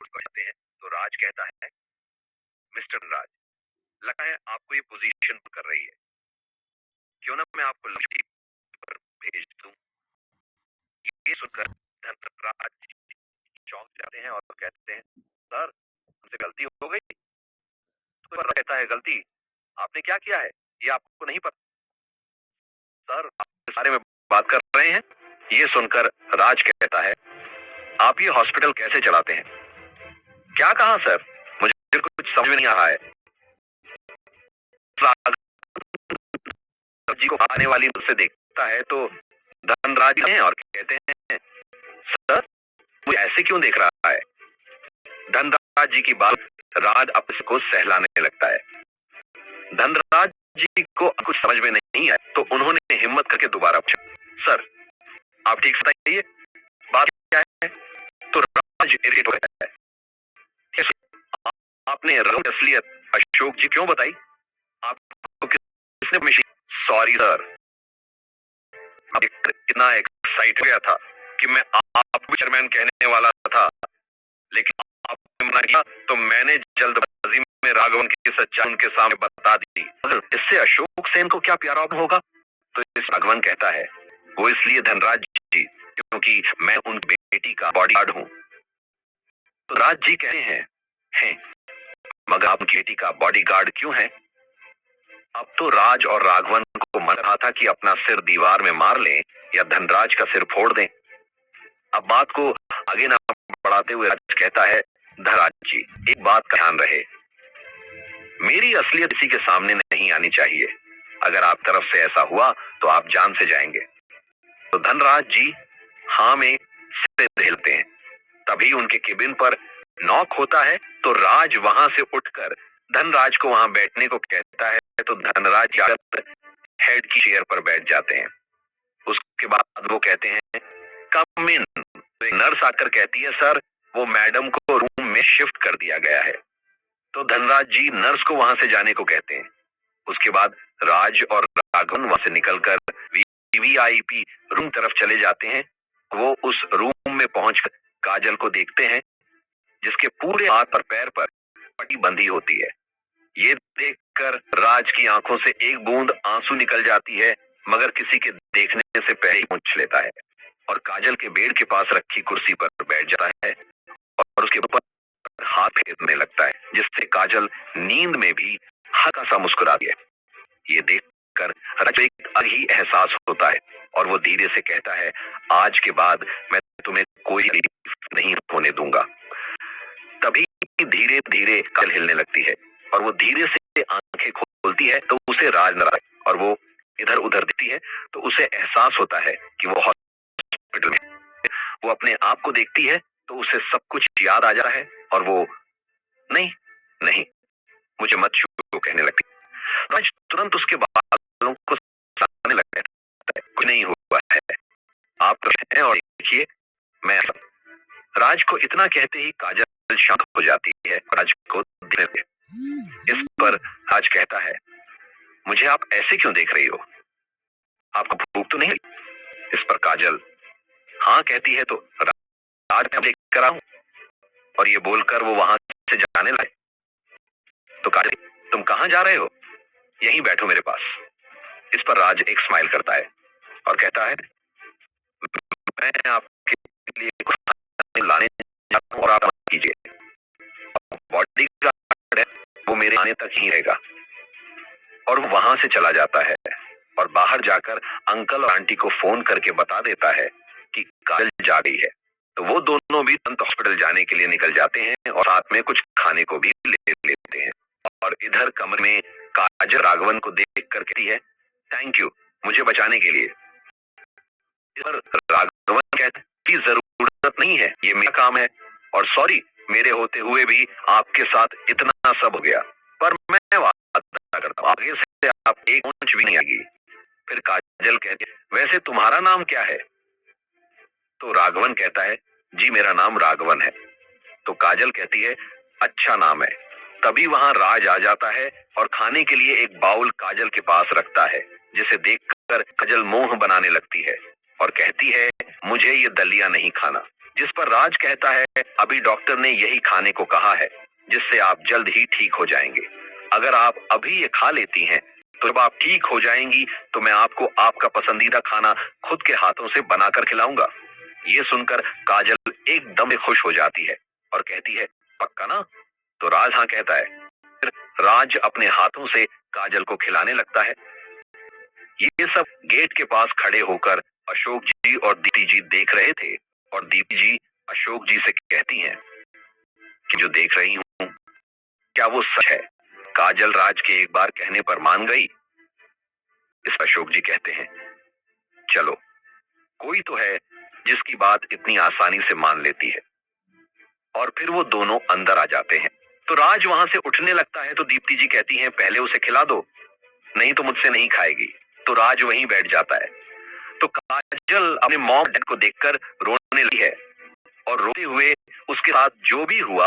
जाते हैं तो राज कहता है, मिस्टर राज, लगता है आपको ये पोजीशन कर रही है, क्यों ना मैं आपको लक्ष्य पर भेज दूं। ये सुनकर धनराज चौंक जाते हैं और कहते हैं, सर हमसे गलती हो गई। तो कहता है, गलती आपने क्या किया है ये आपको नहीं पता? सर आप इस बारे में बात कर रहे हैं? ये सुनकर राज कहता है, आप ये हॉस्पिटल कैसे चलाते हैं? क्या कहा सर? मुझे कुछ समझ में नहीं आ रहा है। जी को आने वाली से देखता है तो धनराज हैं और कहते हैं, सर मुझे ऐसे क्यों देख रहा है? धनराज जी की बात राज अपने को सहलाने लगता है। धनराज जी को कुछ समझ में नहीं आया तो उन्होंने हिम्मत करके दोबारा पूछा, सर आप ठीक से बताइए बात क्या है? तो राज इरिटेट हो गया है, आपने रंग असलियत अशोक जी क्यों बताई? आपको किसने? सॉरी सर, इतना एक्साइट हो गया था कि मैं आपको चेयरमैन कहने वाला था, लेकिन आपने मना किया तो मैंने जल्दबाजी में राघवन की सच्चाई उनके सामने बता दी। इससे अशोक सेन को क्या प्यारा होगा? तो इस राघवन कहता है, वो इसलिए धनराज जी क्योंकि मैं उन बेटी का बॉडीगार्ड हूं। तो राज जी कहते हैं, मगर आप उनकी बेटी का बॉडीगार्ड क्यों है? अब तो राज और राघवन को मन रहा था कि अपना सिर दीवार में मार लें या धनराज का सिर फोड़ दें। अब बात को आगे ना बढ़ाते हुए राज कहता है, धनराज जी एक बात का ध्यान रहे, मेरी असलियत किसी के सामने नहीं आनी चाहिए। अगर आप तरफ से ऐसा हुआ तो आप जान से जाएंगे। तो धनराज जी हाँ में सिर हिलते हैं। तभी उनके केबिन पर नॉक होता है तो राज वहां से उठकर धनराज को वहां बैठने को कहता है। तो धनराज हेड की चेयर पर बैठ जाते हैं। उसके बाद वो कहते हैं, कम इन। तो एक नर्स आकर कहती है, सर वो मैडम को रूम में शिफ्ट कर दिया गया है। तो धनराज जी नर्स को वहां से जाने को कहते हैं। उसके बाद राज और राघवन वहां से निकलकर वीवीआईपी रूम तरफ चले जाते हैं। वो उस रूम में पहुंचकर काजल को देखते हैं, जिसके पूरे हाथ और पैर पर पट्टी बंधी होती है। ये देखकर राज की आंखों से एक बूंद आंसू निकल जाती है, मगर किसी के देखने से पहले ही पूछ लेता है और काजल के बेड के पास रखी कुर्सी पर बैठ जाता है और उसके ऊपर हाथ फेरने लगता है, जिससे काजल नींद में भी हल्का सा मुस्कुराती है। ये देखकर राज को एक अलग ही एहसास होता है और वो धीरे से कहता है, आज के बाद मैं तुम्हें कोई तकलीफ नहीं होने दूंगा। तभी धीरे धीरे काजल हिलने लगती है और वो धीरे से आंखें खोलती है तो उसे राज नजर आता है और वो इधर उधर दिखती है तो उसे एहसास होता है कि वो हॉस्पिटल में। वो अपने आप को देखती है तो उसे सब कुछ याद आ जाता है और वो नहीं नहीं मुझे मत छू कहने लगती। राज तुरंत उसके बालों को सामने लगता है, कुछ नहीं हुआ है, आप तो हैं और देखिए मैं। राज को इतना कहते ही काजल शांत हो जाती है और राज को देखने लगती है। इस पर राज कहता है, मुझे आप ऐसे क्यों देख रही हो? आपको भूख तो नहीं लगी? इस पर काजल हाँ कहती है। तो राज मैं लेकर आऊं? और ये बोलकर वो वहां से जाने लगे। तो काजल, तुम कहां जा रहे हो? यहीं बैठो मेरे पास। इस पर राज एक स्माइल करता है और कहता है, मैं आपके लिए कुछ लाने जा रहा हूं और आप कीजिए। बॉडीगार्ड है वो मेरे आने तक ही रहेगा। और वो वहां से चला जाता है और बाहर जाकर अंकल और आंटी को फोन करके बता देता है कि काजल जा गई है। तो वो दोनों भी तुरंत हॉस्पिटल जाने के लिए निकल जाते हैं और साथ में कुछ खाने को भी ले लेते हैं। और इधर कमरे में काजल राघवन को देखकर कहती है, थैंक यू मुझे बचाने के लिए। इधर राघवन कहते हैं, जरूरत नहीं है, ये मेरा काम है और सॉरी मेरे होते हुए भी आपके साथ इतना सब हो गया, पर मैं वादा करता हूं आगे से आप एक ऊंच भी नहीं आएगी। फिर काजल कहती है, वैसे तुम्हारा नाम क्या है? तो राघवन कहता है, जी मेरा नाम राघवन है। तो काजल कहती है, अच्छा नाम है। तभी वहां राज आ जाता है और खाने के लिए एक बाउल काजल के पास रखता है, जिसे देखकर काजल मोह बनाने लगती है और कहती है, मुझे ये दलिया नहीं खाना। जिस पर राज कहता है, अभी डॉक्टर ने यही खाने को कहा है जिससे आप जल्द ही ठीक हो जाएंगे। अगर आप अभी ये खा लेती हैं तो जब आप ठीक हो जाएंगी तो मैं आपको आपका पसंदीदा खाना खुद के हाथों से बनाकर खिलाऊंगा। ये सुनकर काजल एकदम से खुश हो जाती है और कहती है, पक्का ना? तो राज हाँ कहता है। फिर राज अपने हाथों से काजल को खिलाने लगता है। ये सब गेट के पास खड़े होकर अशोक जी और दीप्ति जी देख रहे थे और दीप्ति जी अशोक जी से कहती हैं कि जो देख रही हूँ क्या वो सच है? काजल राज के एक बार कहने पर मान गई। इस पर अशोक जी कहते हैं, चलो कोई तो है जिसकी बात इतनी आसानी से मान लेती है। और फिर वो दोनों अंदर आ जाते हैं। तो राज वहां से उठने लगता है तो दीप्ति जी कहती हैं, पहले उसे खिला दो, नहीं तो मुझसे नहीं खाएगी। तो राज वहीं बैठ जाता है। तो काजल अपने मॉम डैड को देखकर रोने लगी है और रोते हुए उसके साथ जो भी हुआ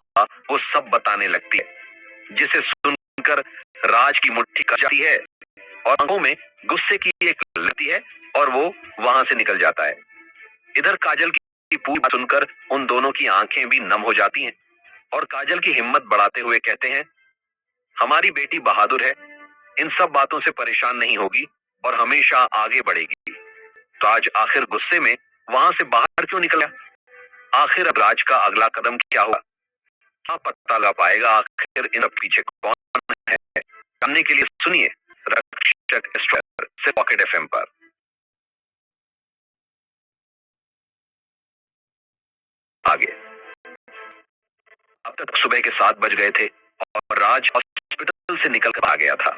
वो सब बताने लगती है, जिसे सुनकर राज की मुट्ठी कस जाती है और आंखों में गुस्से की एक लगती है और वो वहां से निकल जाता है। इधर काजल की पूरी बात सुनकर उन दोनों की आंखें भी नम हो जाती हैं और काजल की हिम्मत बढ़ाते हुए कहते हैं, हमारी बेटी बहादुर है, इन सब बातों से परेशान नहीं होगी और हमेशा आगे बढ़ेगी। तो आज आखिर गुस्से में वहां से बाहर क्यों निकला? आखिर अब राज का अगला कदम क्या होगा? क्या पता लगा पाएगा आखिर इन पीछे कौन है? जानने के लिए सुनिए रक्षक से पॉकेट एफएम पर। आगे। अब तक सुबह के 7 बज गए थे और राज हॉस्पिटल से निकल कर आ गया था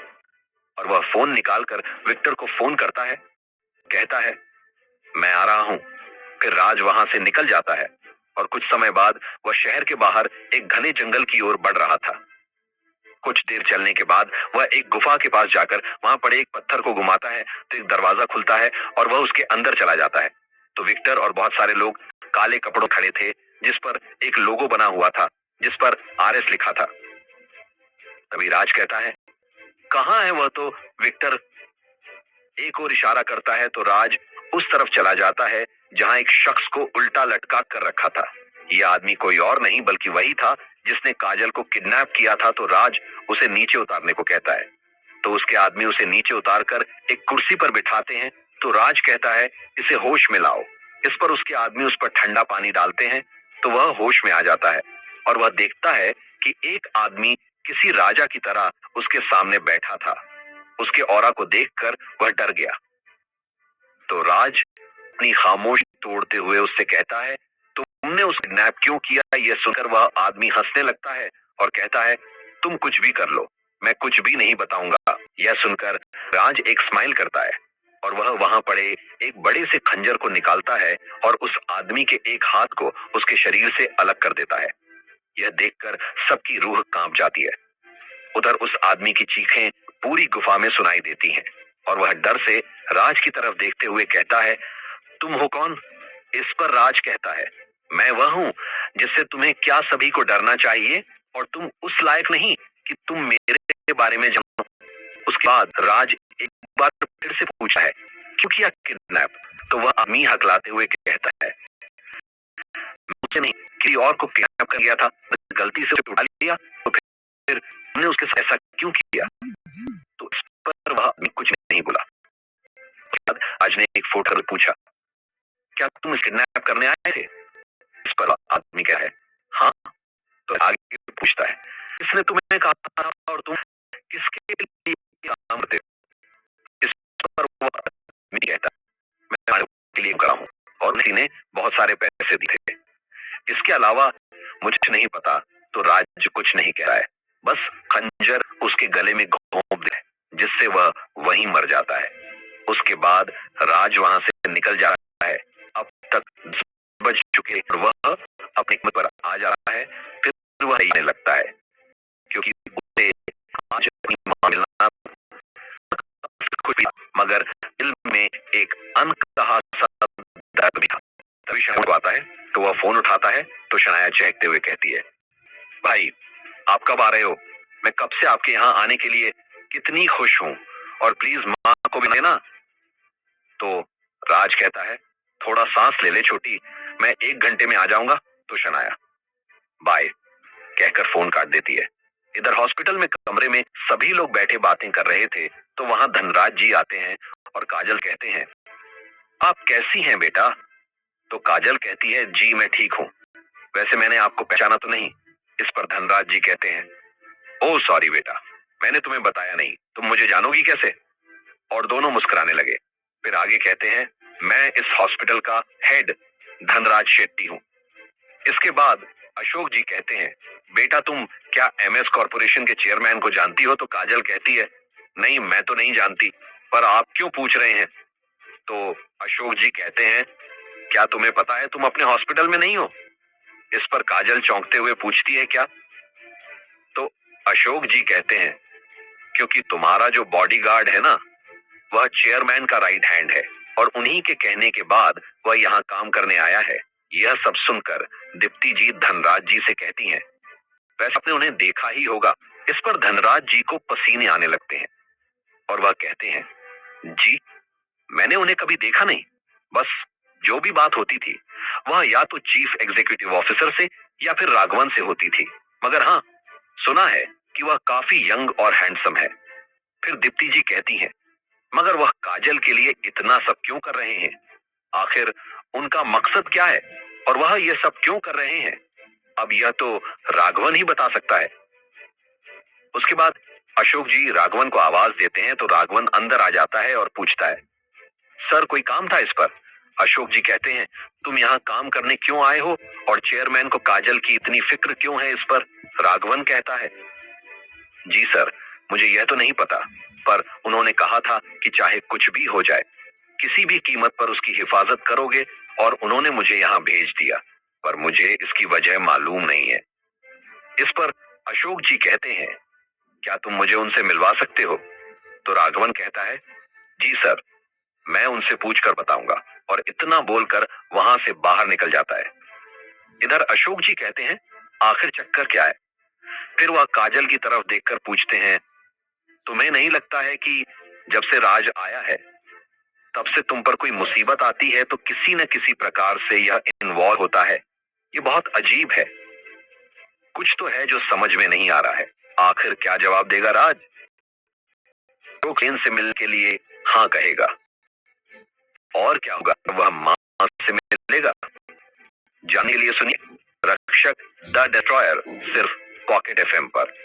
और वह फोन निकालकर विक्टर को फोन करता है, कहता है, मैं आ रहा हूं। फिर राज वहां से निकल जाता है और कुछ समय बाद वह शहर के बाहर एक घने जंगल की ओर बढ़ रहा था। कुछ देर चलने के बाद वह एक गुफा के पास जाकर वहां पड़े एक पत्थर को घुमाता है तो एक दरवाजा खुलता है और वह उसके अंदर चला जाता है। तो विक्टर और बहुत सारे लोग काले कपड़ों खड़े थे जिस पर एक लोगो बना हुआ था जिस पर आरएस लिखा था। तभी राज कहता है, कहाँ है वह? तो विक्टर एक और इशारा करता है तो राज उस तरफ चला जाता है जहां एक शख्स को उल्टा लटका कर रखा था। यह आदमी कोई और नहीं बल्कि वही था जिसने काजल को किडनैप किया था। तो राज उसे नीचे उतारने को कहता है तो उसके आदमी उसे नीचे उतारकर एक कुर्सी पर बिठाते हैं। तो राज कहता है, इसे होश में लाओ। इस पर उसके आदमी उस पर ठंडा पानी डालते हैं तो वह होश में आ जाता है और वह देखता है कि एक आदमी किसी राजा की तरह उसके सामने बैठा था। उसके ऑरा को देखकर वह डर गया। तो राज अपनी खामोशी तोड़ते हुए उससे कहता है, तुमने उसे किडनैप क्यों किया? यह सुनकर वह आदमी हंसने लगता है और कहता है, तुम कुछ भी कर लो, मैं कुछ भी नहीं बताऊंगा। यह सुनकर राज एक स्माइल करता है और वह वहां पड़े एक बड़े से खंजर को निकालता है और उस आदमी के एक हाथ को उसके शरीर से अलग कर देता है। यह देखकर सबकी रूह कांप जाती है। उधर उस आदमी की चीखें पूरी गुफा में सुनाई देती हैं और वह डर से राज की तरफ देखते हुए कहता है, तुम हो कौन? इस पर राज कहता है, मैं वह हूं जिससे तुम्हें क्या सभी को डरना चाहिए और तुम उस लायक नहीं कि तुम मेरे बारे में जानो। उसके बाद राज एक बार फिर से पूछा है, क्यों किया किडनैप? तो वह आदमी हकलाते हुए कहता है, मुझे नहीं, किसी और को किडनैप कर लिया था, गलती से उठा लिया, तो फिर हमने उसके साथ ऐसा क्यों किया? तो इस पर वह आदमी कुछ नहीं बोला। राज ने एक फोटो पूछा, क्या तुम इस किडनैप करने आए थे? इस पर आदमी क्या है, हाँ। तो आगे पूछता है, इसने तुम्हें कहा था और तुम किसके लिए काम करते हो? इस पर वो आदमी कहता है, मैं तुम्हारे के लिए करा हूं और उसी ने बहुत सारे पैसे दिए थे। इसके अलावा मुझे नहीं पता। तो राज कुछ नहीं कह रहा है, बस खंजर उसके गले में घोंप दे जिससे वह वहीं मर जाता है। उसके बाद राज वहां से निकल जाता है। अब तक 10 बज चुके और वह अपनी हिम्मत पर आ जाता है। फिर वह रोने लगता है क्योंकि उसे आज अपनी मां मिलना कुछ भी, मगर दिल में एक अनकहा सा दर्द भी था। तभी शनाया को आता है तो वह फोन उठाता है तो शनाया चहकते हुए कहती है, भाई आप कब आ रहे हो? मैं कब से आपके यहाँ आने के लिए कितनी खुश हूँ और प्लीज माँ को भी लेना। तो राज कहता है, थोड़ा सांस ले ले छोटी, मैं 1 घंटे में आ जाऊंगा। तो शनाया बाय कहकर फोन काट देती है। इधर हॉस्पिटल में कमरे में सभी लोग बैठे बातें कर रहे थे तो वहां धनराज जी आते हैं और काजल कहते हैं, आप कैसी हैं बेटा? तो काजल कहती है, जी मैं ठीक हूँ। वैसे मैंने आपको पहचाना तो नहीं। इस पर धनराज जी कहते हैं, ओह सॉरी बेटा, मैंने तुम्हें बताया नहीं, तुम मुझे जानोगी कैसे? और दोनों मुस्कुराने लगे। फिर आगे कहते हैं, मैं इस हॉस्पिटल का हेड धनराज शेट्टी हूँ। इसके बाद अशोक जी कहते हैं, बेटा तुम क्या एमएस कॉरपोरेशन के चेयरमैन को जानती हो? तो काजल कहती है, नहीं मैं तो नहीं जानती, पर आप क्यों पूछ रहे हैं? तो अशोक जी कहते हैं, क्या तुम्हें पता है तुम अपने हॉस्पिटल में नहीं हो? इस पर काजल चौंकते हुए पूछती है, क्या? तो अशोक जी कहते हैं, क्योंकि तुम्हारा जो बॉडीगार्ड है ना, वह चेयरमैन का राइट हैंड है और उन्हीं के कहने के बाद वह यहाँ काम करने आया है। यह सब सुनकर दीप्ति जी धनराज जी से कहती हैं, वैसे आपने उन्हें देखा ही होगा। इस पर धनराज जी को पसीने आने लगते हैं और वह कहते हैं, जी मैंने उन्हें कभी देखा नहीं। बस जो भी बात होती थी वह या तो चीफ एग्जीक्यूटिव ऑफिसर से या फिर राघवन से होती थी। मगर हाँ, सुना है कि वह काफी यंग और हैंडसम है। फिर दीप्ति जी कहती हैं, मगर वह काजल के लिए इतना सब क्यों कर रहे हैं? आखिर उनका मकसद क्या है और वह यह सब क्यों कर रहे हैं? अब यह तो राघवन ही बता सकता है। उसके बाद अशोक जी राघवन को आवाज देते हैं तो राघवन अंदर आ जाता है और पूछता है, सर कोई काम था इस पर? अशोक जी कहते हैं, तुम यहाँ काम करने क्यों आए हो और चेयरमैन को काजल की इतनी फिक्र क्यों है इस पर? राघवन कहता है, जी सर मुझे यह तो नहीं पता, पर उन्होंने कहा था कि चाहे कुछ भी हो जाए किसी भी कीमत पर उसकी हिफाजत करोगे और उन्होंने मुझे यहाँ भेज दिया, पर मुझे इसकी वजह मालूम नहीं है। इस पर अशोक जी कहते हैं, क्या तुम मुझे उनसे मिलवा सकते हो? तो राघवन कहता है, जी सर मैं उनसे पूछकर बताऊंगा, और इतना बोलकर वहां से बाहर निकल जाता है। इधर अशोक जी कहते हैं, आखिर चक्कर क्या है? फिर वह काजल की तरफ देखकर पूछते हैं, तुम्हें नहीं लगता है कि जब से राज आया है तब से तुम पर कोई मुसीबत आती है तो किसी न किसी प्रकार से यह इन्वॉल्व होता है? ये बहुत अजीब है। कुछ तो है जो समझ में नहीं आ रहा है। आखिर क्या जवाब देगा राज? तो खेन से मिलने के लिए हाँ कहेगा, और क्या होगा? वह मां से मिलेगा। जानने के लिए सुनिए रक्षक द डिस्ट्रॉयर, सिर्फ पॉकेट एफएम पर।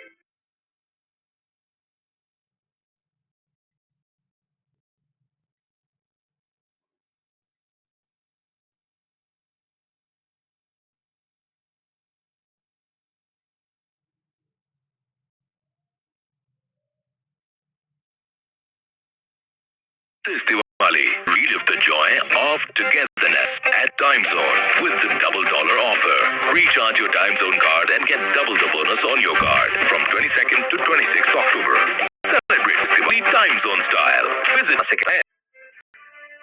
This Diwali, relive the joy of togetherness at Time Zone with the double dollar offer. Recharge your Time Zone card and get double the bonus on your card from 22nd to 26th October. Celebrate this Diwali Time Zone style. Visit.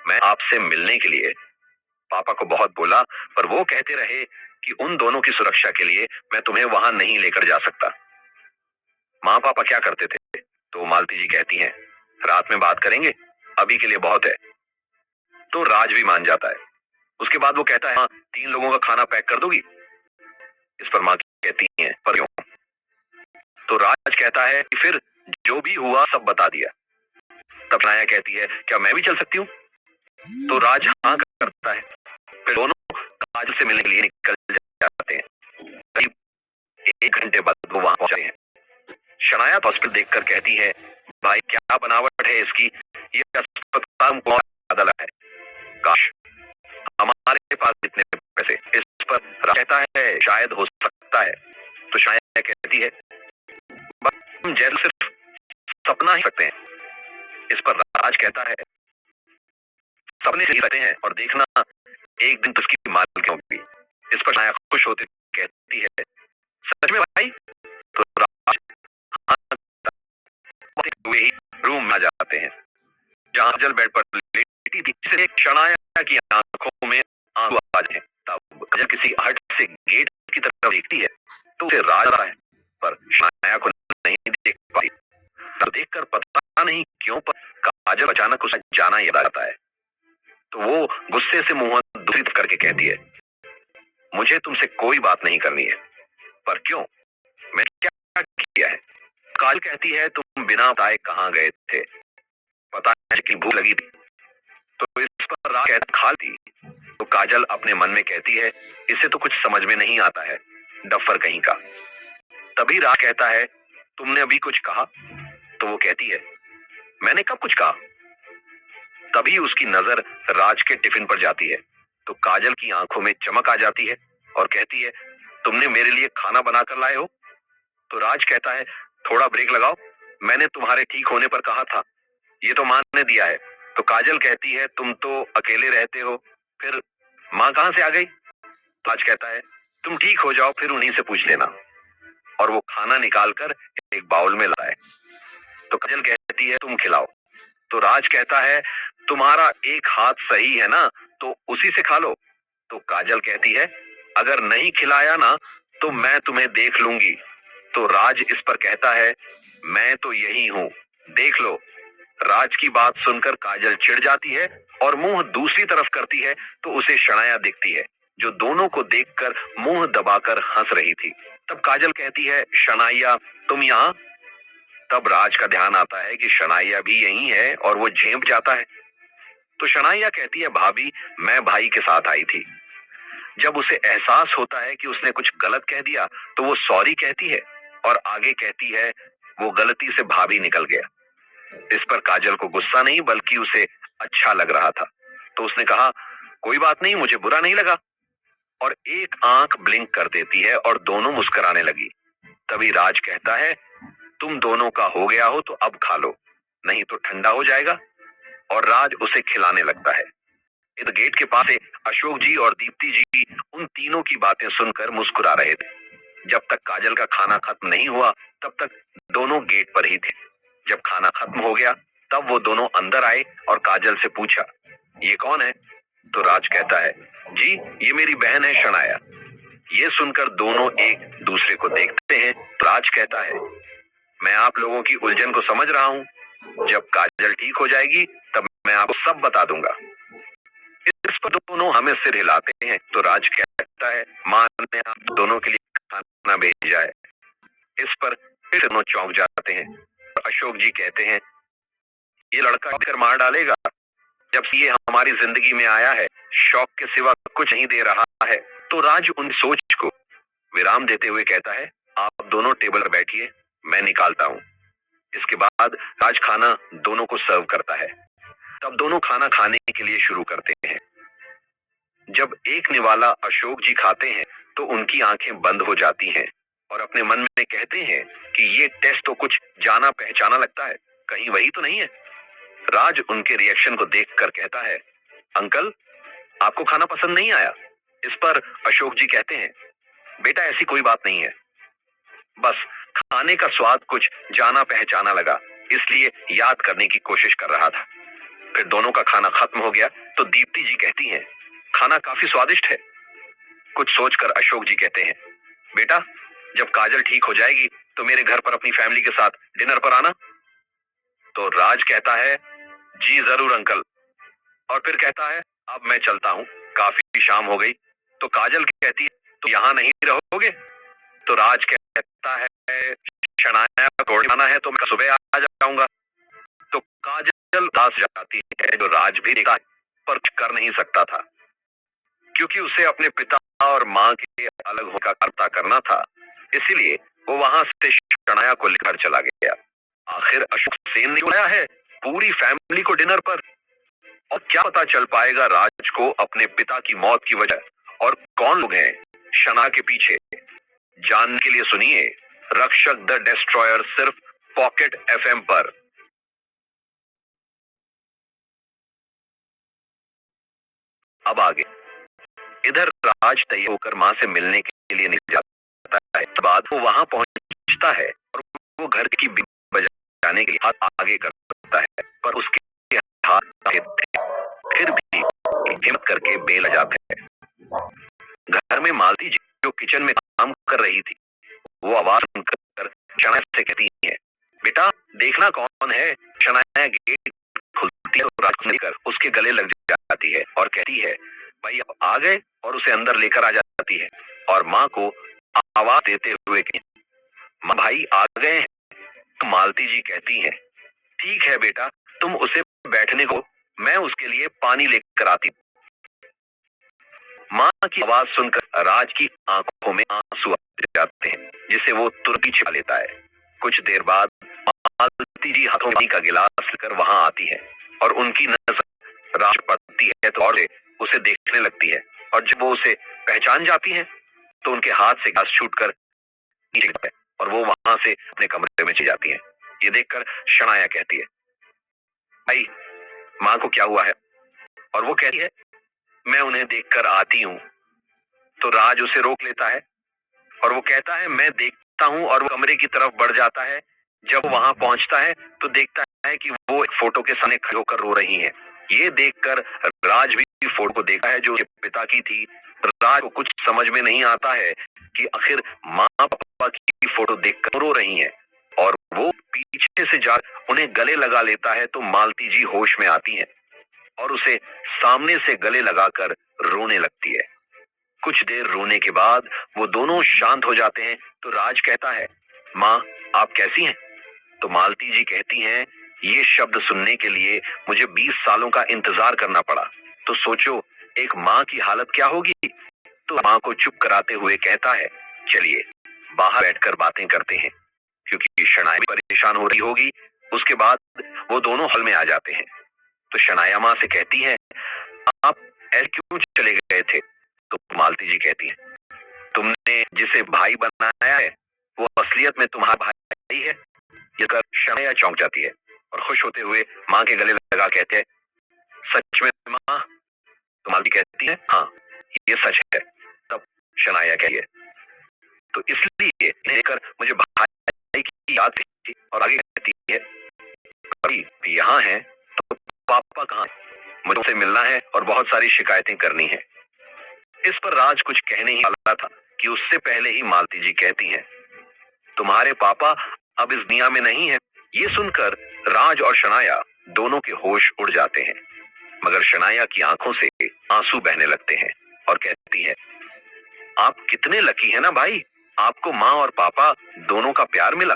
मैं आपसे मिलने के लिए पापा को बहुत बोला, पर वो कहते रहे कि उन दोनों की सुरक्षा के लिए मैं तुम्हें वहां नहीं लेकर जा सकता। माँ पापा क्या करते थे? तो मालती जी कहती हैं, रात में बात करेंगे, अभी के लिए बहुत है। तो राज भी मान जाता है। उसके बाद वो कहता है, हाँ 3 लोगों का खाना पैक कर दोगी? इस पर माँ कहती है, पर क्यों? तो राज कहता है कि फिर जो भी हुआ सब बता दिया। तब नाया कहती है, क्या मैं भी चल सकती हूँ? तो राज हाँ करता है। फिर दोनों काजल से मिलने के लिए निकल जाते हैं। करीब 1 घंटे बाद वो वहां पहुंचते हैं। शनाया हॉस्पिटल देखकर कहती है, भाई क्या बनावट है इसकी, ये अस्पताल बहुत ज्यादा है। काश हमारे पास इतने पैसे। इस पर राज कहता है, शायद हो सकता है। तो शायद कहती है, बस हम जैसे सिर्फ सपना ही सकते हैं। इस पर राज कहता है, सपने देख सकते हैं और देखना एक दिन उसकी मालिक होगी। इस पर छाया खुश होती कहती है, सच में भाई? तो राज हाँ हुए ही रूम में आ जाते हैं जहां जल बेड पर लेटी थी। जिसे शनाया की आंखों में आंसू आ जाते हैं। तब जब किसी हट से गेट की तरफ देखती है तो उसे राज आता है, पर शनाया को नहीं देख पाती। तब देखकर पता नहीं क्यों पर काजल अचानक उसे जाना याद आता है। तो वो गुस्से से मुंह दूसरी तरफ करके कहती है, मुझे तुमसे कोई बात नहीं करनी है। पर क्यों? मैं क्या किया है? काजल कहती है, तुम बिना बताए कहाँ गए थे? पता है कि भूख लगी थी। तो इस पर राज कहती, खा ली। तो काजल अपने मन में कहती है, इसे तो कुछ समझ में नहीं आता है, डफर कहीं का। तभी राज कहता है, तुमने अभी कुछ कहा? तो वो कहती है, मैंने कब कुछ कहा? तभी उसकी नजर राज के टिफिन पर जाती है। तो काजल की आंखों में चमक आ जाती है और कहती है, तुमने मेरे लिए खाना बनाकर लाए हो? तो राज कहता है, थोड़ा ब्रेक लगाओ, मैंने तुम्हारे ठीक होने पर कहा था, ये तो माँ ने दिया है। तो काजल कहती है, तुम तो अकेले रहते हो, फिर माँ कहाँ से आ गई? राज कहता है, तुम ठीक हो जाओ फिर उन्हीं से पूछ लेना। और वो खाना निकालकर एक बाउल में लाए। तो काजल कहती है, तुम खिलाओ। तो राज कहता है, तुम्हारा एक हाथ सही है ना, तो उसी से खा लो। तो काजल कहती है, अगर नहीं खिलाया ना तो मैं तुम्हें देख लूंगी। तो राज इस पर कहता है, मैं तो यही हूं, देख लो। राज की बात सुनकर काजल चिढ़ जाती है और मुंह दूसरी तरफ करती है तो उसे शनाया दिखती है, जो दोनों को देखकर मुंह दबाकर हंस रही थी। तब काजल कहती है, शनाया तुम यहाँ? तब राज का ध्यान आता है कि शनाया भी यही है और वो झेंप जाता है। तो शनाया कहती है, भाभी मैं भाई के साथ आई थी। जब उसे एहसास होता है कि उसने कुछ गलत कह दिया तो वो सॉरी कहती है और आगे कहती है, वो गलती से भाभी निकल गया। इस पर काजल को गुस्सा नहीं बल्कि उसे अच्छा लग रहा था। तो उसने कहा, कोई बात नहीं, मुझे बुरा नहीं लगा। और एक आंख ब्लिंक कर देती है और दोनों मुस्कुराने लगी। तभी राज कहता है, तुम दोनों का हो गया हो तो अब खा लो, नहीं तो ठंडा हो जाएगा। और राज उसे खिलाने लगता है। इधर गेट के पास से अशोक जी और दीप्ति जी उन तीनों की बातें सुनकर मुस्कुरा रहे थे। जब तक काजल का खाना खत्म नहीं हुआ तब तक दोनों गेट पर ही थे। जब खाना खत्म हो गया तब वो दोनों अंदर आए और काजल से पूछा, ये कौन है? तो राज कहता है, जी ये मेरी बहन है शनाया। ये सुनकर दोनों एक दूसरे को देखते हैं। तो राज कहता है, मैं आप लोगों की उलझन को समझ रहा हूँ, जब काजल ठीक हो जाएगी तब मैं आपको सब बता दूंगा। इस पर दोनों हमें सिर हिलाते हैं। तो राज कहता है, माँ ने आप दोनों के लिए खाना भेजा है। इस पर फिर दोनों चौंक जाते हैं। अशोक जी कहते हैं, ये लड़का कर मार डालेगा, जब से ये हमारी जिंदगी में आया है शौक के सिवा कुछ नहीं दे रहा है। तो राज उन सोच को विराम देते हुए कहता है, आप दोनों टेबल पर बैठिए, मैं निकालता हूँ। इसके बाद राज खाना दोनों को सर्व करता है। तब दोनों खाना खाने के लिए शुरू करते हैं। जब एक निवाला अशोक जी खाते हैं तो उनकी आंखें बंद हो जाती हैं और अपने मन में कहते हैं कि ये टेस्ट तो कुछ जाना पहचाना लगता है, कहीं वही तो नहीं है। राज उनके रिएक्शन को देखकर कहता है, अंकल आपको खाना पसंद नहीं आया? इस पर अशोक जी कहते हैं, बेटा ऐसी कोई बात नहीं है, बस खाने का स्वाद कुछ जाना पहचाना लगा, इसलिए याद करने की कोशिश कर रहा था। फिर दोनों का खाना खत्म हो गया तो दीप्ति जी कहती हैं, खाना काफी स्वादिष्ट है। कुछ सोचकर अशोक जी कहते हैं, बेटा जब काजल ठीक हो जाएगी तो मेरे घर पर अपनी फैमिली के साथ डिनर पर आना। तो राज कहता है, जी जरूर अंकल। और फिर कहता है, अब मैं चलता हूँ, काफी शाम हो गई। तो काजल कहती है, तो यहाँ नहीं रहोगे? तो राज कहता है, शनाया को आना है तो मैं सुबह आ जाऊंगा। तो काजल उदास जाती है, जो राज भी देखा है पर कुछ कर नहीं सकता था, क्योंकि उसे अपने पिता और माँ के अलग होकर कर्ता करना था। इसीलिए वो वहां से शनाया को लेकर चला गया। आखिर अशोक सेन ने बुलाया है पूरी फैमिली को डिनर पर, और क्या पता चल पाएगा राज को अपने पिता की मौत की वजह और कौन लोग हैं शना के पीछे। जानने के लिए सुनिए रक्षक द डिस्ट्रॉयर, सिर्फ पॉकेट एफएम पर। अब आगे। इधर राज तैयार होकर मां से मिलने के लिए निकल जाता है। बाद वो वहां पहुंचता है और वो घर की बीन बजाने के लिए हाथ आगे करता है, पर उसके हाथ थे। फिर भी हिम्मत करके बेल जाते हैं। घर में मालती जी जो किचन में काम कर रही थी, वो आवाज सुनकर शनाया से कहती है, बेटा देखना कौन है। शनाया गेट खुलती है और राज को लेकर उसके गले लग जाती है और कहती है, भाई अब आ गए और उसे अंदर लेकर आ जाती है और माँ को आवाज देते हुए माँ भाई आ गए हैं। तो मालती जी कहती हैं ठीक है बेटा, तुम उसे बैठने को, मैं उसके लिए पानी लेकर आती। माँ की आवाज सुनकर राज की आंखों में आंसू आ जाते हैं जिसे वो तुरंत ही छिपा लेता है। कुछ देर बाद मालती जी हाथों में पानी का गिलास लेकर वहां आती है और उनकी नजर राज पर पड़ती है तो और उसे देखने लगती है और जब वो उसे पहचान जाती है तो उनके हाथ से गिलास छूटकर नीचे गिरता है और वो वहां से अपने कमरे में चली जाती है। ये देखकर शनाया कहती है भाई माँ को क्या हुआ है? और वो कहती है मैं उन्हें देखकर आती हूँ। तो राज उसे रोक लेता है और वो कहता है मैं देखता हूँ और वो कमरे की तरफ बढ़ जाता है। जब वहां पहुंचता है तो देखता है कि वो एक फोटो के सामने खड़े होकर रो रही हैं। ये देखकर राज भी फोटो को देखता है जो उसके पिता की थी। राज को कुछ समझ में नहीं आता है कि आखिर माँ पापा की फोटो देखकर रो रही हैं और वो पीछे से जा उन्हें गले लगा लेता है। तो मालती जी होश में आती हैं और उसे सामने से गले लगाकर रोने लगती है। कुछ देर रोने के बाद वो दोनों शांत हो जाते हैं। तो राज कहता है माँ आप कैसी हैं? तो मालती जी कहती हैं ये शब्द सुनने के लिए मुझे 20 सालों का इंतजार करना पड़ा। तो सोचो एक माँ की हालत क्या होगी। तो माँ को चुप कराते हुए कहता है चलिए बाहर बैठकर बातें करते हैं, क्योंकि शनाया भी परेशान हो रही होगी। उसके बाद वो दोनों हॉल में आ जाते हैं। तो शनाया माँ से कहती है आप ऐसे क्यों चले गए थे? तो मालती जी कहती है तुमने जिसे भाई बनाया है वो असलियत में तुम्हारा भाई है। ये कर शनाया चौंक जाती है और खुश होते हुए माँ के गले लगा कहते हैं सच में माँ? तो मालती कहती है हाँ ये सच है। तब शनाया कहती है तो इसलिए देखकर मुझे भाई की याद थी। और आगे कहती है भाई यहाँ है तो पापा कहाँ है? मुझे उनसे मिलना है और बहुत सारी शिकायतें करनी है। इस पर राज कुछ कहने ही वाला था कि उससे पहले ही मालती जी कहती हैं तुम्हारे पापा अब इस दुनिया में नहीं है। ये सुनकर राज और शनाया दोनों के होश उड़ जाते हैं, मगर शनाया की आंखों से आंसू बहने लगते हैं और कहती है आप कितने लकी हैं ना भाई, आपको माँ और पापा दोनों का प्यार मिला,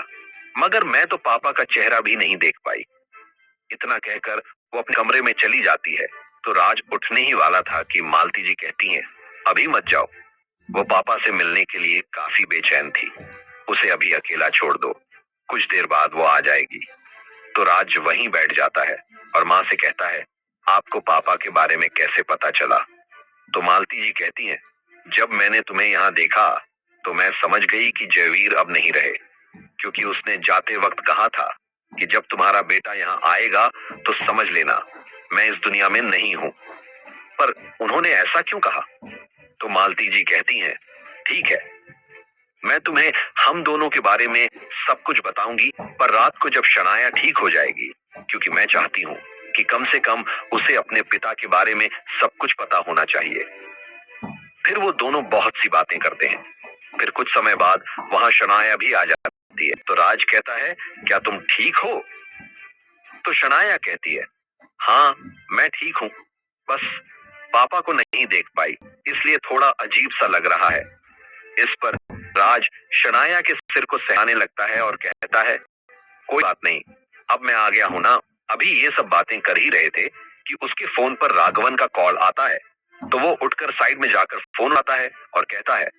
मगर मैं तो पापा का चेहरा भी नहीं देख पाई। इतना कहकर वो अपने कमरे में चली जाती है। तो राज उठने ही वाला था कि मालती जी कहती हैं अभी मत जाओ, वो पापा से मिलने के लिए काफी बेचैन थी, उसे अभी अकेला छोड़ दो, कुछ देर बाद वो आ जाएगी। तो राज वहीं बैठ जाता है और माँ से कहता है आपको पापा के बारे में कैसे पता चला? तो मालती जी कहती हैं जब मैंने तुम्हें यहाँ देखा तो मैं समझ गई कि जयवीर अब नहीं रहे, क्योंकि उसने जाते वक्त कहा था कि जब तुम्हारा बेटा यहाँ आएगा तो समझ लेना मैं इस दुनिया में नहीं हूँ। पर उन्होंने ऐसा क्यों कहा? तो मालती जी कहती हैं ठीक है मैं तुम्हें हम दोनों के बारे में सब कुछ बताऊंगी, पर रात को जब शनाया ठीक हो जाएगी, क्योंकि मैं चाहती हूँ कि कम से कम उसे अपने पिता के बारे में सब कुछ पता होना चाहिए। फिर वो दोनों बहुत सी बातें करते हैं। फिर कुछ समय बाद वहां शनाया भी आ जाती है। तो राज कहता है क्या तुम ठीक हो? तो शनाया कहती है हाँ मैं ठीक हूँ, बस पापा को नहीं देख पाई इसलिए थोड़ा अजीब सा लग रहा है। इस पर राज शनाया के सिर को सहलाने लगता है और कहता है कोई बात नहीं, अब मैं आ गया हूं ना। अभी ये सब बातें कर ही रहे थे कि उसके फोन पर राघवन का कॉल आता है। तो वो उठकर साइड में जाकर फोन आता है और कहता है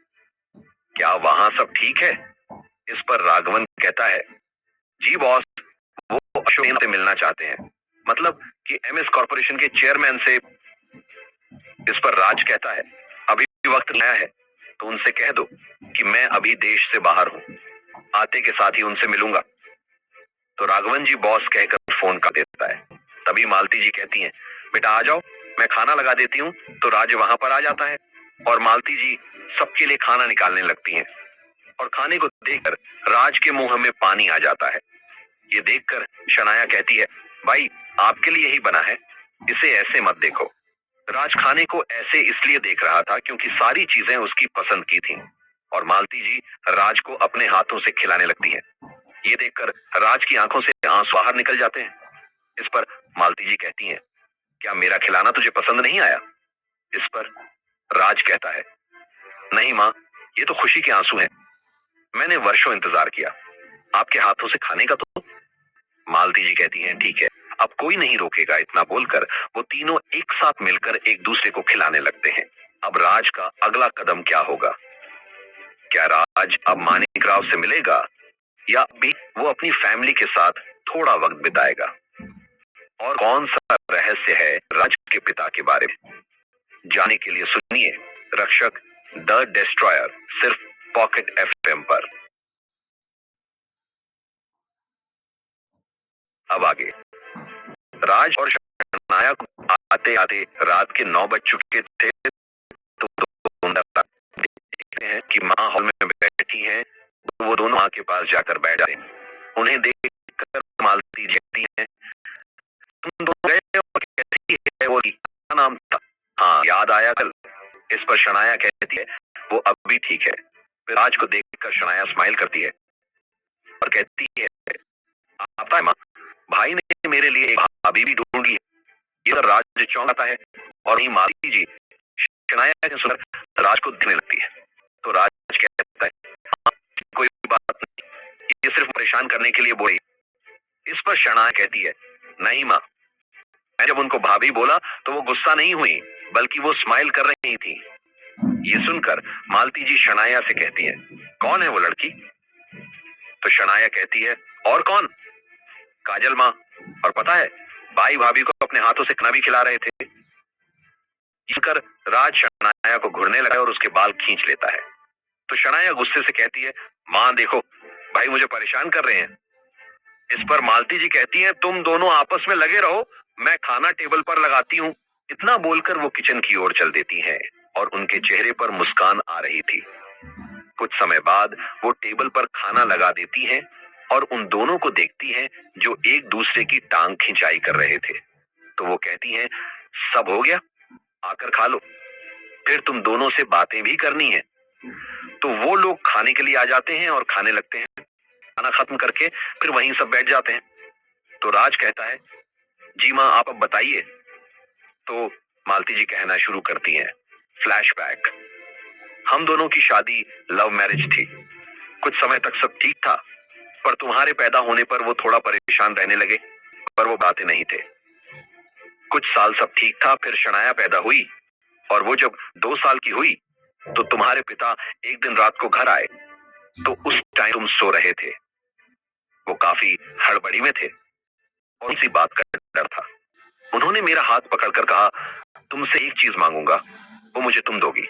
क्या वहां सब ठीक है? इस पर राघवन कहता है जी बॉस, वो अशोक से मिलना चाहते हैं, मतलब कि एमएस कॉर्पोरेशन के चेयरमैन से। इस पर राज कहता है अभी वक्त नहीं आया है, तो उनसे कह दो कि मैं अभी देश से बाहर हूँ, आते के साथ ही उनसे मिलूंगा। तो राघवन जी बॉस कहकर फोन कर देता है। तभी मालती जी कहती हैं बेटा आ जाओ, मैं खाना लगा देती हूँ। तो राज वहां पर आ जाता है और मालती जी सबके लिए खाना निकालने लगती हैं और खाने को देखकर राज के मुंह में पानी आ जाता है। ये देखकर शनाया कहती है भाई आपके लिए ही बना है, इसे ऐसे मत देखो। राज खाने को ऐसे इसलिए देख रहा था क्योंकि सारी चीजें उसकी पसंद की थीं और मालती जी राज को अपने हाथों से खिलाने लगती हैं। ये देखकर राज की आंखों से आंसू बाहर निकल जाते हैं। इस पर मालती जी कहती हैं क्या मेरा खिलाना तुझे पसंद नहीं आया? इस पर राज कहता है, नहीं माँ, ये तो खुशी के आंसू हैं। मैंने वर्षों इंतजार किया, आपके हाथों से खाने का तो। मालती जी कहती हैं, ठीक है, अब कोई नहीं रोकेगा। इतना बोलकर वो तीनों एक साथ मिलकर एक दूसरे को खिलाने लगते हैं। अब राज का अगला कदम क्या होगा? क्या राज अब मानिक राव से मिलेगा या भी वो अपनी फैमिली के साथ थोड़ा वक्त बिताएगा? और कौन सा रहस्य है राज के पिता के बारे में? जानने के लिए सुनिए रक्षक द डिस्ट्रॉयर, सिर्फ पॉकेट एफएम पर। अब आगे। राज और शनाया को आते आते रात के 9 बज चुके थे तो देखते हैं कि माँ हॉल में बैठी हैं। तो वो दोनों माँ के पास जाकर बैठ जाते हैं। उन्हें देखकर मालती कहती है, तुम दोनों गए और कैसी है वो? क्या नाम था? हाँ, याद आया कल। इस पर शनाया कहती है, वो अब भी ठीक है। फिर राज को देखकर शनाया स्माइल करती है और कहती है, आता है माँ, भाई ने मेरे लिए एक भाभी भी ढूंढी है। ये राज चौंकाता है और ही मालती जी शनाया के सुनकर राज को दिखने लगती है। तो राज कहता है, हाँ, कोई बात नहीं, ये सिर्फ परेशान करने के लिए बोली। इस पर शनाया कहती है, नहीं माँ, मैं जब उनको भाभी बोला तो वो गुस्सा नहीं हुई, बल्कि वो स्माइल कर रही थी। ये सुनकर मालती जी शनाया से कहती है, कौन है वो लड़की? तो शनाया कहती है, और कौन, काजल माँ। और पता है, भाई भाभी को अपने हाथों से खाना भी खिला रहे थे। सुनकर राज शनाया को घूरने लगा और उसके बाल खींच लेता है। तो शनाया गुस्से से कहती है, माँ देखो, भाई मुझे परेशान कर रहे हैं। इस पर मालती जी कहती है, तुम दोनों आपस में लगे रहो, मैं खाना टेबल पर लगाती हूँ। इतना बोलकर वो किचन की ओर चल देती हैं और उनके चेहरे पर मुस्कान आ रही थी। कुछ समय बाद वो टेबल पर खाना लगा देती हैं और उन दोनों को देखती हैं जो एक दूसरे की टांग खिंचाई कर रहे थे। तो वो कहती हैं, सब हो गया, आकर खा लो, फिर तुम दोनों से बातें भी करनी है। तो वो लोग खाने के लिए आ जाते हैं और खाने लगते हैं। खाना खत्म करके फिर वहीं सब बैठ जाते हैं। तो राज कहता है, जी माँ, आप अब बताइए। तो मालती जी कहना शुरू करती हैं, फ्लैशबैक। हम दोनों की शादी लव मैरिज थी। कुछ समय तक सब ठीक था, पर तुम्हारे पैदा होने पर वो थोड़ा परेशान रहने लगे, पर वो बातें नहीं थे। कुछ साल सब ठीक था, फिर शनाया पैदा हुई और वो जब 2 साल की हुई तो तुम्हारे पिता एक दिन रात को घर आए। तो उस टाइम तुम सो रहे थे। वो काफी हड़बड़ी में थे और उनसी बात का डर था। उन्होंने मेरा हाथ पकड़कर कहा, तुमसे एक चीज मांगूंगा, वो मुझे तुम दोगी।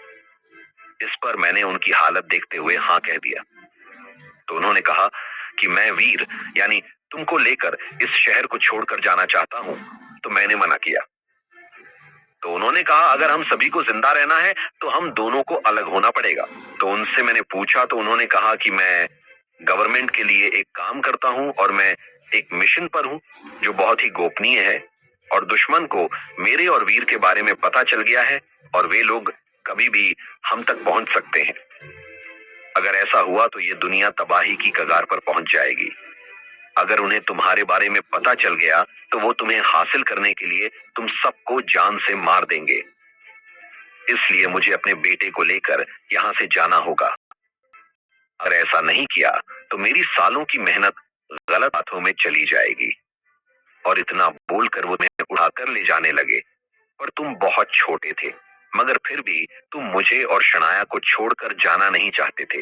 इस पर मैंने उनकी हालत देखते हुए हाँ कह दिया। तो उन्होंने कहा कि मैं वीर यानी तुमको लेकर इस शहर को छोड़कर जाना चाहता हूं। तो मैंने मना किया। तो उन्होंने कहा, अगर हम सभी को जिंदा रहना है तो हम दोनों को अलग होना पड़ेगा। तो उनसे मैंने पूछा तो उन्होंने कहा कि मैं गवर्नमेंट के लिए एक काम करता हूं और मैं एक मिशन पर हूं जो बहुत ही गोपनीय है और दुश्मन को मेरे और वीर के बारे में पता चल गया है और वे लोग कभी भी हम तक पहुंच सकते हैं। अगर ऐसा हुआ तो ये दुनिया तबाही की कगार पर पहुंच जाएगी। अगर उन्हें तुम्हारे बारे में पता चल गया तो वो तुम्हें हासिल करने के लिए तुम सबको जान से मार देंगे। इसलिए मुझे अपने बेटे को लेकर यहाँ से जाना होगा। अगर ऐसा नहीं किया तो मेरी सालों की मेहनत गलत हाथों में चली जाएगी। और इतना बोलकर वो तुम्हें उठाकर ले जाने लगे। पर तुम बहुत छोटे थे, मगर फिर भी तुम मुझे और शनाया को छोड़कर जाना नहीं चाहते थे।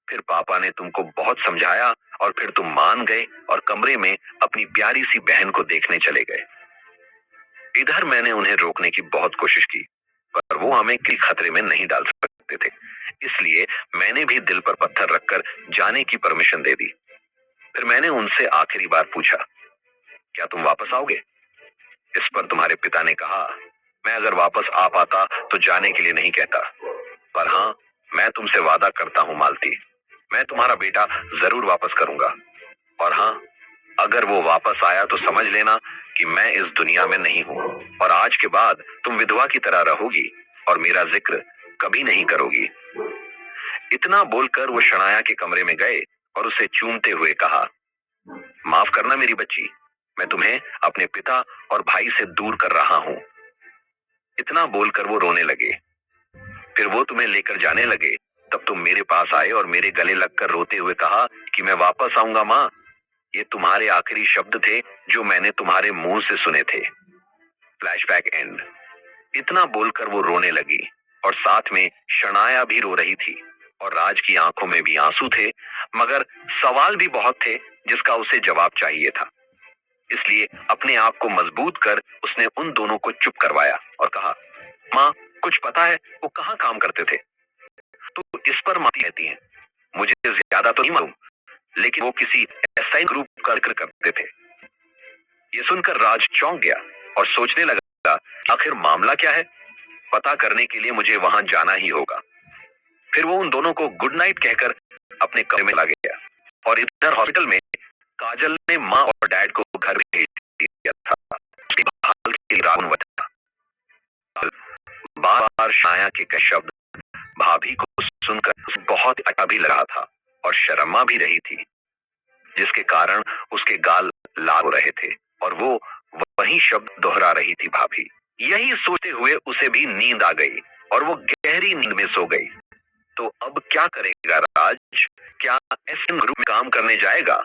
फिर पापा ने तुमको बहुत समझाया और फिर तुम मान गए और कमरे में अपनी प्यारी सी बहन को देखने चले गए। इधर मैंने उन्हें रोकने की बहुत कोशिश की, पर वो हमें किसी खतरे में नहीं डाल सकते थे। इसलिए मैंने भी दिल पर पत्थर रखकर जाने की परमिशन दे दी। फिर मैंने उनसे आखिरी बार पूछा, क्या तुम वापस आओगे? इस पर तुम्हारे पिता ने कहा, मैं अगर वापस आ पाता तो जाने के लिए नहीं कहता, पर हाँ, मैं तुमसे वादा करता हूँ मालती, मैं तुम्हारा बेटा जरूर वापस करूंगा। और हाँ, अगर वो वापस आया तो समझ लेना कि मैं इस दुनिया में नहीं हूं और आज के बाद तुम विधवा की तरह रहोगी और मेरा जिक्र कभी नहीं करोगी। इतना बोलकर वो शनाया के कमरे में गए और उसे चूमते हुए कहा, माफ करना मेरी बच्ची, मैं तुम्हें अपने पिता और भाई से दूर कर रहा हूं। इतना बोलकर वो रोने लगे। फिर वो तुम्हें लेकर जाने लगे। तब तुम मेरे पास आए और मेरे गले लगकर रोते हुए कहा कि मैं वापस आऊंगा माँ। ये तुम्हारे आखिरी शब्द थे जो मैंने तुम्हारे मुंह से सुने थे। Flashback and. इतना बोलकर वो रोने लगी और साथ में शनाया भी रो रही थी और राज की आंखों में भी आंसू थे, मगर सवाल भी बहुत थे जिसका उसे जवाब चाहिए था। इसलिए अपने आप को मजबूत कर उसने उन दोनों को चुप करवाया और कहा, माँ, कुछ पता है वो कहाँ काम करते थे? तो इस पर माती रहती हैं। मुझे ज्यादा तो नहीं मालूम, लेकिन वो किसी एसआई ग्रुप का जिक्र करते थे। ये सुनकर राज चौंक गया और सोचने लगा, आखिर मामला क्या है? पता करने के लिए मुझे वहां जाना ही होगा। फिर वो उन दोनों को गुड नाइट कहकर अपने कमरे में ला गया और इधर हॉस्पिटल में काजल ने माँ और डैड को घर भेज दिया था। हाल के लिए रावण था। बार बार छाया के कई शब्द भाभी को सुनकर उसे बहुत अच्छा भी लगा था और शर्मा भी रही थी, जिसके कारण उसके गाल लाल हो रहे थे और वो वही शब्द दोहरा रही थी, भाभी। यही सोचते हुए उसे भी नींद आ गई और वो गहरी नींद में सो गई। तो अब क्या करेगा राज? क्या एसएन ग्रुप में काम करने जाएगा